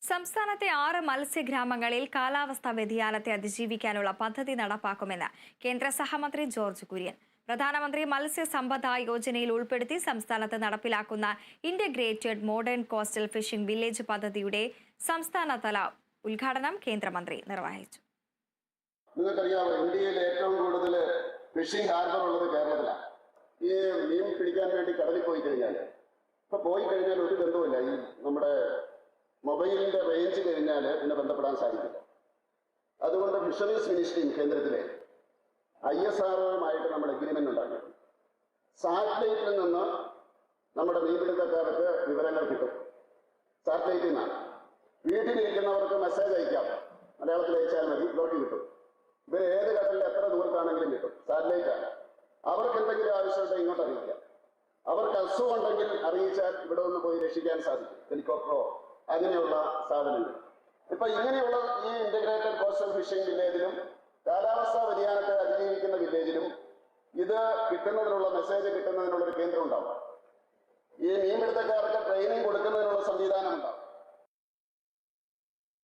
സംസ്ഥാനത്തെ 6 മത്സ്യഗ്രാമങ്ങളിൽ കാലാവസ്ഥാ വ്യതിയാനത്തെ അതിജീവിക്കാനുള്ള പദ്ധതി നടപ്പാക്കുമെന്ന് കേന്ദ്ര സഹമന്ത്രി ജോർജ് കുര്യൻ. പ്രധാനമന്ത്രി മത്സ്യസമ്പദ യോജനയിൽ ഉൾപ്പെടുത്തി സംസ്ഥാനത്ത് നടപ്പിലാക്കുന്ന integrated modern coastal phishing village പദ്ധതിയുടെ സംസ്ഥാനതല ഉദ്ഘാടനം കേന്ദ്രമന്ത്രി നിർവഹിച്ചു. നിങ്ങൾക്കറിയാമോ, ഇന്ത്യയിൽ ഏറ്റവും കൂടുതൽ ഫിഷിംഗ് ഹാർബർ ഉള്ളത് കേരളത്തിലാണ്. ഈ മീൻ പിടിക്കാൻ വേണ്ടി കടലിൽ പോയി കഴിഞ്ഞാൽ ഒരു ബന്ധവുമില്ല. ഈ നമ്മുടെ മൊബൈലിന്റെ റേഞ്ച് കഴിഞ്ഞാൽ പിന്നെ ബന്ധപ്പെടാൻ സാധിക്കില്ല. അതുകൊണ്ട് ഫിഷറീസ് മിനിസ്ട്രിയും കേന്ദ്രത്തിലെ ISROയുമായിട്ട് നമ്മൾ എഗ്രിമെന്റ് ഉണ്ടാക്കിയിട്ടുണ്ട്. സാറ്റലൈറ്റിൽ നിന്ന് നമ്മുടെ മീൻപിടുത്തക്കാർക്ക് വിവരങ്ങൾ കിട്ടും. സാറ്റലൈറ്റിൽ നിന്നാണ്. വീട്ടിലിരിക്കുന്നവർക്ക് മെസ്സേജ് അയക്കാം, മലയാളത്തിൽ അയച്ചാൽ മതി, ലോട്ടി കിട്ടും. ഇവർ ഏത് കടലിൽ എത്ര ദൂരത്താണെങ്കിലും കിട്ടും. സാറ്റലൈറ്റാണ്. അവർക്ക് എന്തെങ്കിലും ആവശ്യമുണ്ടെങ്കിൽ ഇങ്ങോട്ട് അറിയിക്കാം. അവർക്ക് അസുഖം ഉണ്ടെങ്കിൽ അറിയിച്ചാൽ ഇവിടെ ഒന്ന് പോയി രക്ഷിക്കാൻ സാധിക്കും. ഹെലികോപ്റ്ററോ അങ്ങനെയുള്ള സാധനങ്ങൾ. ഇങ്ങനെയുള്ള ഈ ഇന്റഗ്രേറ്റഡ് കോസ്റ്റൽ ഫിഷിംഗ് വില്ലേജിലും കാലാവസ്ഥാ വ്യതിയാനത്തെ അതിജീവിക്കുന്ന വില്ലേജിലും ഇത് കിട്ടുന്നതിനുള്ള മെസ്സേജ് കിട്ടുന്നതിനുള്ള ഒരു കേന്ദ്രം ഉണ്ടാവും. ഈ മീൻപിടുത്തക്കാർക്ക് ട്രെയിനിങ് കൊടുക്കുന്നതിനുള്ള സംവിധാനം ഉണ്ടാവും.